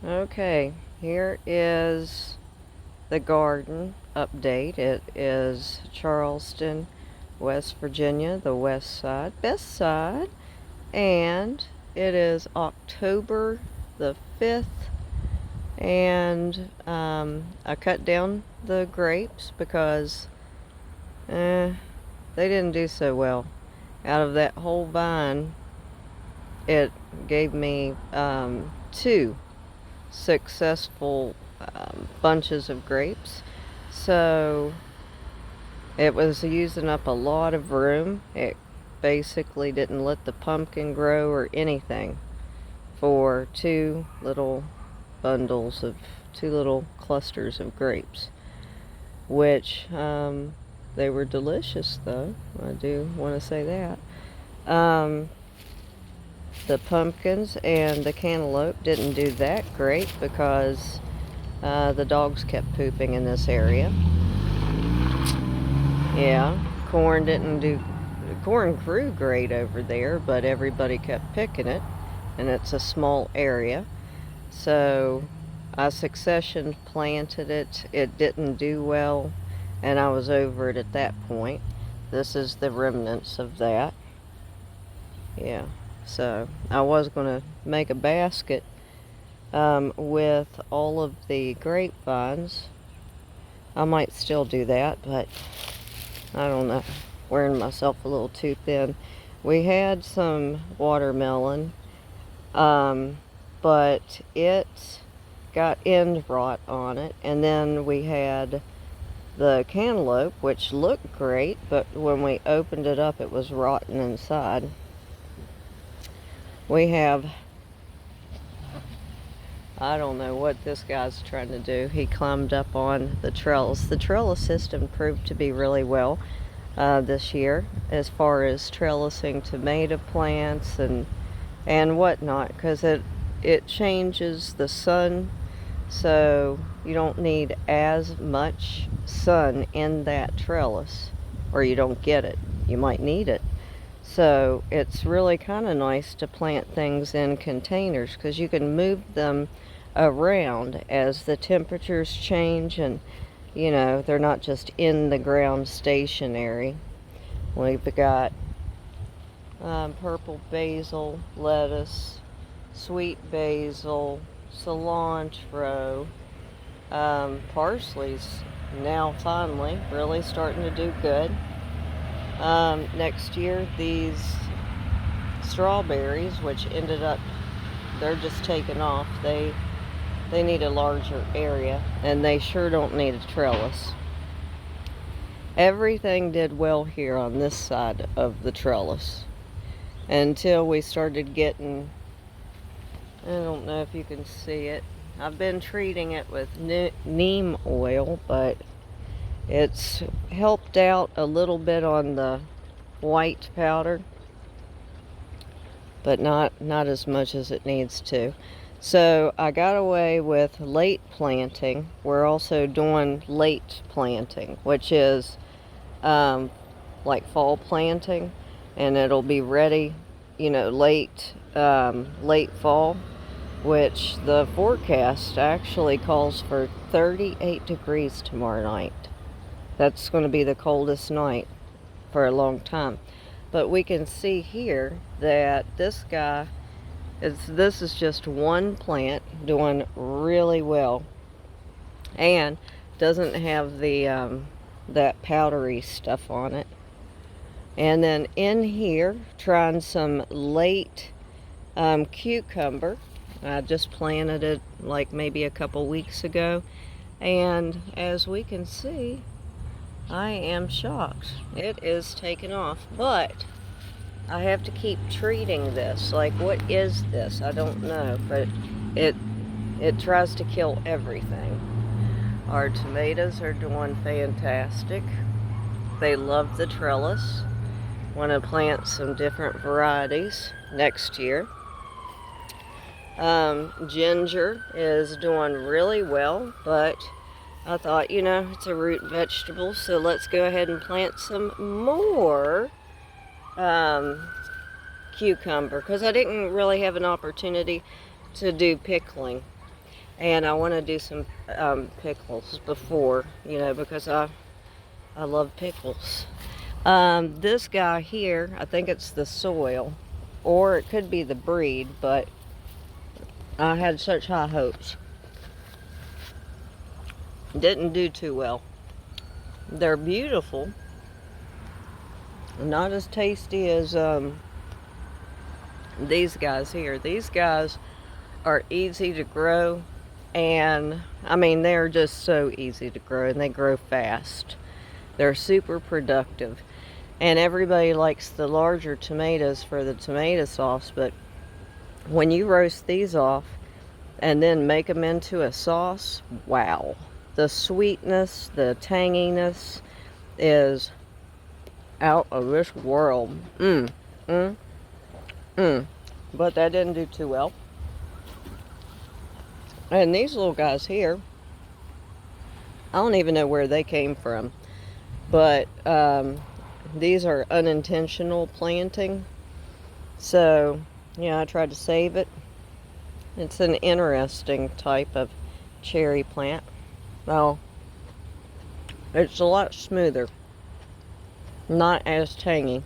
Okay, here is the garden update. It is Charleston, West Virginia, the west side, best side, and it is October the 5th, and I cut down the grapes because they didn't do so well. Out of that whole vine, it gave me two successful bunches of grapes. So it was using up a lot of room. It basically didn't let the pumpkin grow or anything for two little clusters of grapes, which they were delicious though. I do want to say that. The pumpkins and the cantaloupe didn't do that great because the dogs kept pooping in this area. Yeah, corn grew great over there, but everybody kept picking it, and it's a small area. So I succession planted it. It didn't do well, and I was over it at that point. This is the remnants of that. Yeah, so I was going to make a basket with all of the grapevines. I might still do that, but I don't know. Wearing myself a little too thin. We had some watermelon, but it got end rot on it. And then we had the cantaloupe, which looked great, but when we opened it up, it was rotten inside. We have, I don't know what this guy's trying to do. He climbed up on the trellis. The trellis system proved to be really well this year as far as trellising tomato plants and whatnot, because it changes the sun, so you don't need as much sun in that trellis, or you don't get it. You might need it. So it's really kind of nice to plant things in containers because you can move them around as the temperatures change, and they're not just in the ground stationary. We've got purple basil, lettuce, sweet basil, cilantro, parsley's now finally really starting to do good. Next year, these strawberries, which ended up, they're just taking off. They need a larger area, and they sure don't need a trellis. Everything did well here on this side of the trellis until we started getting, I don't know if you can see it. I've been treating it with neem oil, but it's helped out a little bit on the white powder, but not as much as it needs to. So I got away with late planting. We're also doing late planting, which is like fall planting, and it'll be ready, late fall, which the forecast actually calls for 38 degrees tomorrow night. That's going to be the coldest night for a long time. But we can see here that this is just one plant doing really well, and doesn't have the that powdery stuff on it. And then in here, trying some late cucumber. I just planted it like maybe a couple weeks ago, and as we can see, I am shocked. It is taking off, but I have to keep treating this. Like, what is this? I don't know, but it tries to kill everything. Our tomatoes are doing fantastic. They love the trellis. Want to plant some different varieties next year. Ginger is doing really well, but I thought, it's a root vegetable, so let's go ahead and plant some more cucumber, because I didn't really have an opportunity to do pickling. And I want to do some pickles before, you know, because I love pickles. This guy here, I think it's the soil, or it could be the breed, but I had such high hopes. Didn't do too well. They're beautiful. Not as tasty as these guys here. These guys are easy to grow, and I mean, they're just so easy to grow, and they grow fast. They're super productive. And everybody likes the larger tomatoes for the tomato sauce, but when you roast these off and then make them into a sauce, wow. The sweetness, the tanginess is out of this world. But that didn't do too well. And these little guys here, I don't even know where they came from. But these are unintentional planting. So, yeah, I tried to save it. It's an interesting type of cherry plant. Well, it's a lot smoother. Not as tangy.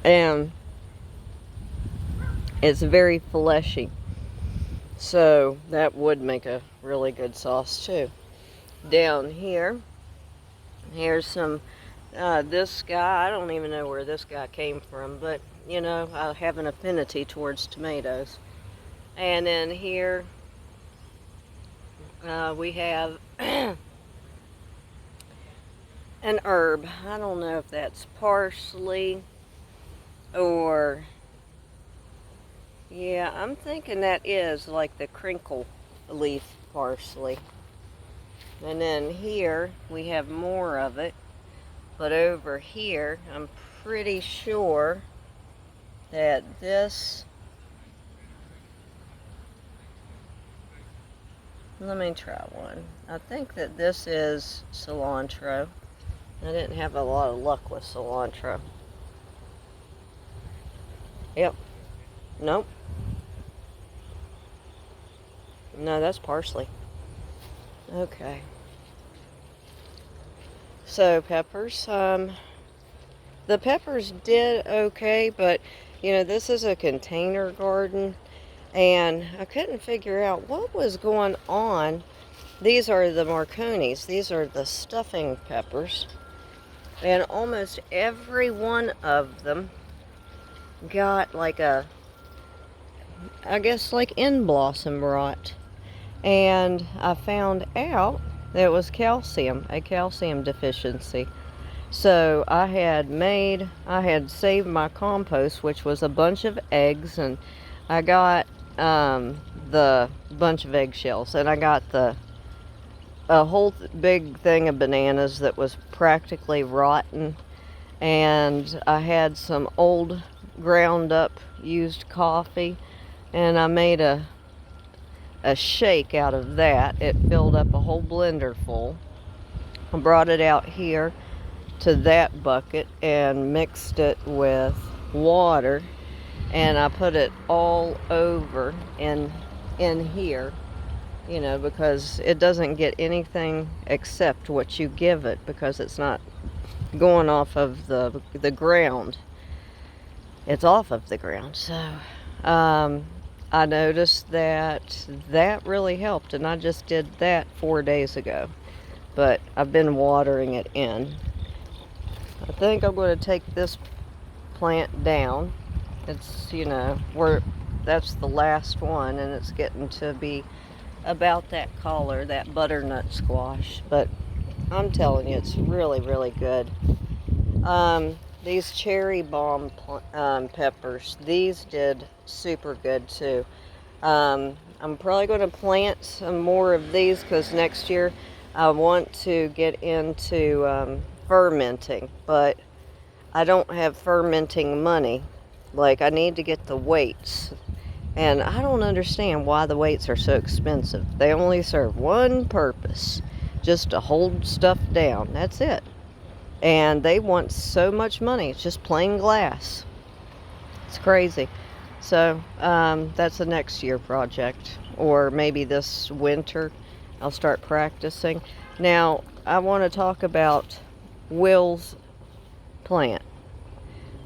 And it's very fleshy. So that would make a really good sauce too. Down here, here's some, this guy, I don't even know where this guy came from, but you know, I have an affinity towards tomatoes. And then here, we have an herb. I don't know if that's parsley or, yeah, I'm thinking that is like the crinkle leaf parsley. And then here we have more of it, but over here I'm pretty sure that this, let me try one. I think that this is cilantro. I didn't have a lot of luck with cilantro. Yep. Nope. No, that's parsley. Okay. So peppers. The peppers did okay, but you know, this is a container garden, and I couldn't figure out what was going on. These are the Marconis. These are the stuffing peppers. And almost every one of them got like a, I guess like end blossom rot. And I found out that it was calcium, a calcium deficiency. So I had saved my compost, which was a bunch of eggs, and I got the bunch of eggshells, and I got a whole big thing of bananas that was practically rotten, and I had some old ground up used coffee, and I made a shake out of that. It filled up a whole blender full. I brought it out here to that bucket and mixed it with water, and I put it all over in here, you know, because it doesn't get anything except what you give it, because it's not going off of the ground. It's off of the ground. So I noticed that really helped, and I just did that 4 days ago, but I've been watering it in. I think I'm going to take this plant down. It's, you know, that's the last one, and it's getting to be about that color, that butternut squash. But I'm telling you, it's really, really good. These cherry bomb peppers, these did super good too. I'm probably going to plant some more of these, because next year I want to get into fermenting, but I don't have fermenting money. Like, I need to get the weights, and I don't understand why the weights are so expensive. They only serve one purpose, just to hold stuff down. That's it. And they want so much money. It's just plain glass. It's crazy. So that's a next year project, or maybe this winter I'll start practicing. Now I want to talk about Will's plant.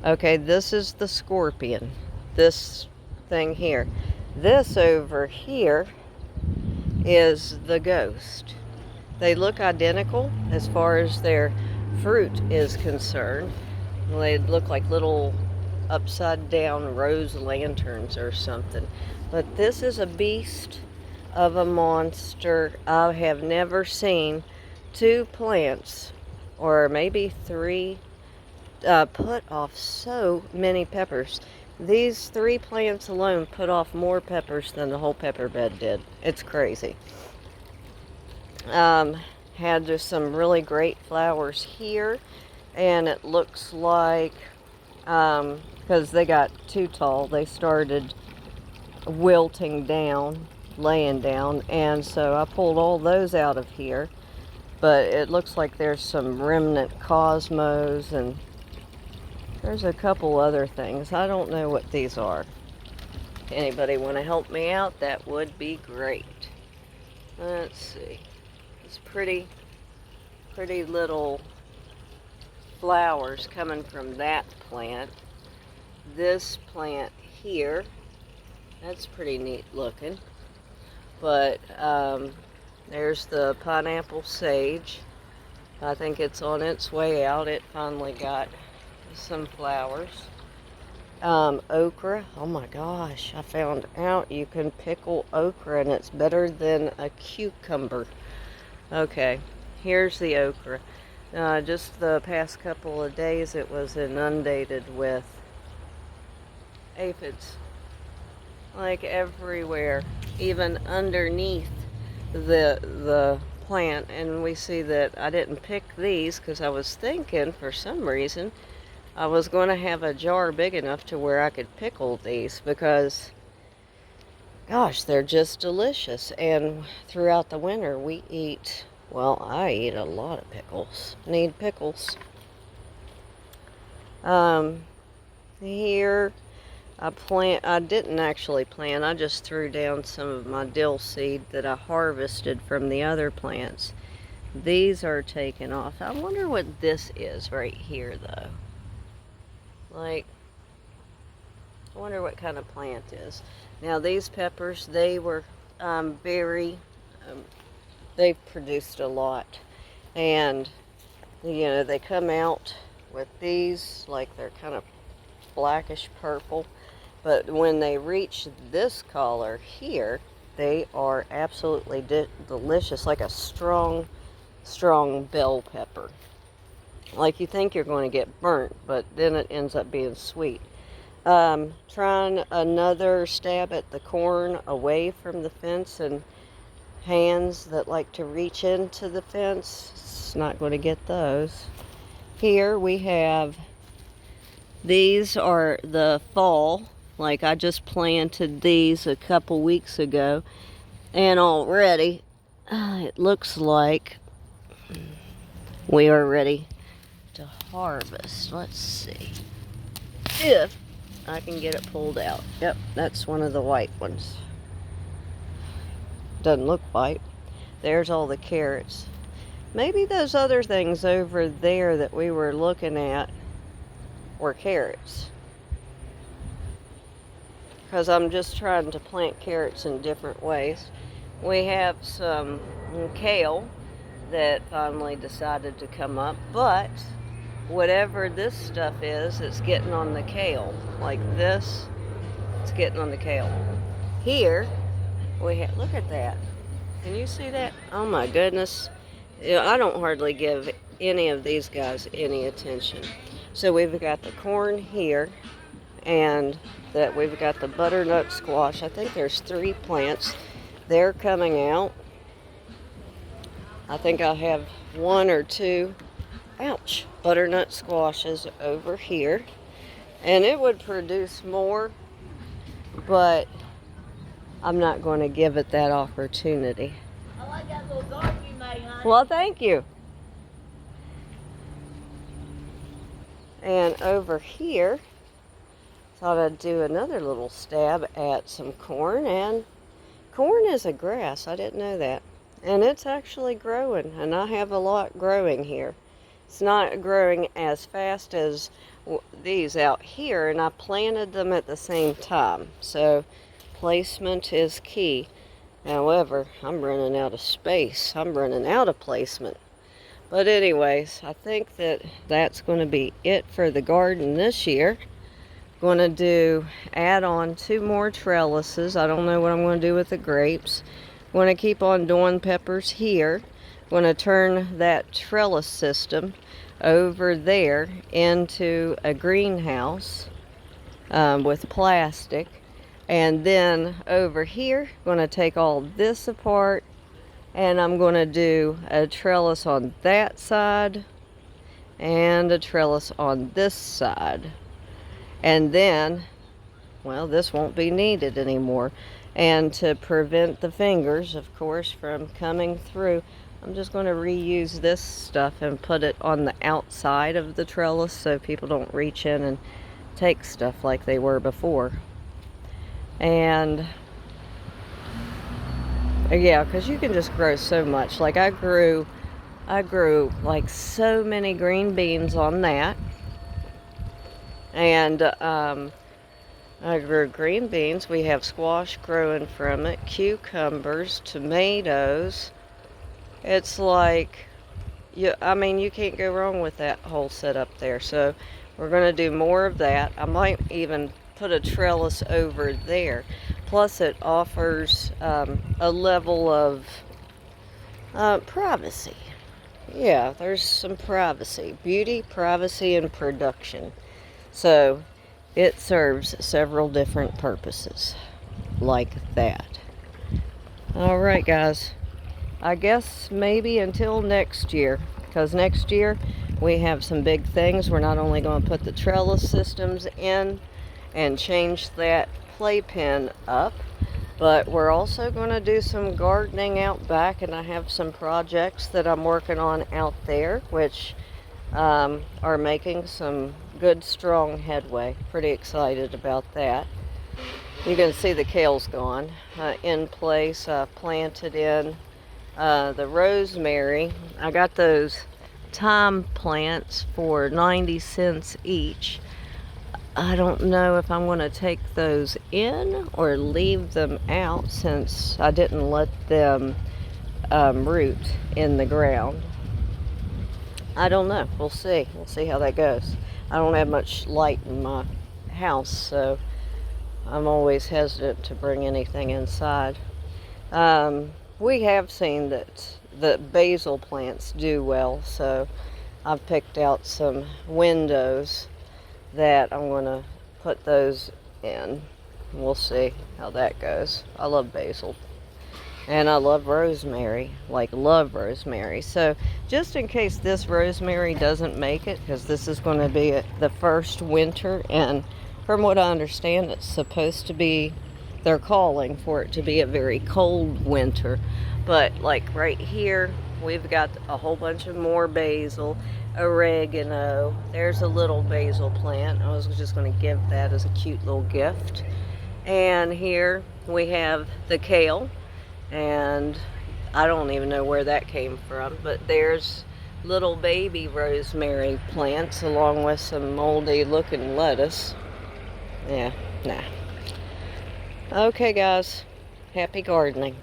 Okay, this is the scorpion. This thing here. This over here is the ghost. They look identical as far as their fruit is concerned. They look like little upside down rose lanterns or something. But this is a beast of a monster. I have never seen two plants, or maybe three, put off so many peppers. These three plants alone put off more peppers than the whole pepper bed did. It's crazy. Had just some really great flowers here, and it looks like because they got too tall, they started wilting down, laying down, and so I pulled all those out of here. But it looks like there's some remnant cosmos, and there's a couple other things. I don't know what these are. If anybody want to help me out, that would be great. Let's see. It's pretty little flowers coming from that plant. This plant here, that's pretty neat looking. But there's the pineapple sage. I think it's on its way out. It finally got some flowers. Okra. Oh my gosh, I found out you can pickle okra and it's better than a cucumber. Okay, here's the okra. Just the past couple of days it was inundated with aphids. Like everywhere, even underneath the plant. And we see that I didn't pick these because I was thinking for some reason I was going to have a jar big enough to where I could pickle these, because gosh, they're just delicious. And throughout the winter we eat, well, I eat a lot of pickles. Need pickles. Here I didn't actually plant, I just threw down some of my dill seed that I harvested from the other plants. These are taken off. I wonder what this is right here though. Like, I wonder what kind of plant is. Now these peppers, they were they've produced a lot. And, you know, they come out with these, like they're kind of blackish purple. But when they reach this color here, they are absolutely delicious, like a strong bell pepper. Like you think you're going to get burnt, but then it ends up being sweet. Trying another stab at the corn away from the fence, and hands that like to reach into the fence, it's not going to get those. Here we have, these are the fall. Like I just planted these a couple weeks ago, and already it looks like we are ready to harvest. Let's see if I can get it pulled out. Yep, that's one of the white ones. Doesn't look white. There's all the carrots. Maybe those other things over there that we were looking at were carrots, because I'm just trying to plant carrots in different ways. We have some kale that finally decided to come up, but whatever this stuff is, it's getting on the kale. Like this, it's getting on the kale. Here, we have, look at that. Can you see that? Oh my goodness. You know, I don't hardly give any of these guys any attention. So we've got the corn here, and that we've got the butternut squash. I think there's 3 plants. They're coming out. I think I have 1 or 2, ouch, butternut squashes over here. And it would produce more, but I'm not going to give it that opportunity. I like that little garden you made, honey. Well, thank you. And over here, thought I'd do another little stab at some corn. And corn is a grass. I didn't know that. And it's actually growing, and I have a lot growing here. It's not growing as fast as these out here, and I planted them at the same time. So placement is key. However, I'm running out of space. I'm running out of placement. But anyways, I think that that's going to be it for the garden this year. Going to add on 2 more trellises. I don't know what I'm going to do with the grapes. Going to keep on doing peppers here. Going to turn that trellis system over there into a greenhouse with plastic. And then over here, going to take all this apart, and I'm going to do a trellis on that side and a trellis on this side. And then, well, this won't be needed anymore. And to prevent the fingers, of course, from coming through, I'm just going to reuse this stuff and put it on the outside of the trellis so people don't reach in and take stuff like they were before. And yeah, because you can just grow so much. Like I grew like so many green beans on that. And I grew green beans. We have squash growing from it, cucumbers, tomatoes. It's like, I mean, you can't go wrong with that whole setup there. So we're going to do more of that. I might even put a trellis over there. Plus it offers a level of privacy. Yeah, there's some privacy. Beauty, privacy, and production. So it serves several different purposes like that. All right, guys. I guess maybe until next year, because next year we have some big things. We're not only going to put the trellis systems in and change that playpen up, but we're also going to do some gardening out back, and I have some projects that I'm working on out there, which are making some good, strong headway. Pretty excited about that. You can see the kale's gone in place. I planted in the rosemary. I got those thyme plants for 90 cents each. I don't know if I'm going to take those in or leave them out, since I didn't let them root in the ground. I don't know. We'll see. We'll see how that goes. I don't have much light in my house, so I'm always hesitant to bring anything inside. We have seen that the basil plants do well, so I've picked out some windows that I'm going to put those in. We'll see how that goes. I love basil. And I love rosemary, like love rosemary. So just in case this rosemary doesn't make it, because this is going to be the first winter, and from what I understand, it's supposed to be, they're calling for it to be a very cold winter. But like right here, we've got a whole bunch of more basil, oregano. There's a little basil plant. I was just going to give that as a cute little gift. And here we have the kale. And I don't even know where that came from, but there's little baby rosemary plants along with some moldy looking lettuce. Yeah, nah. Okay, guys, happy gardening.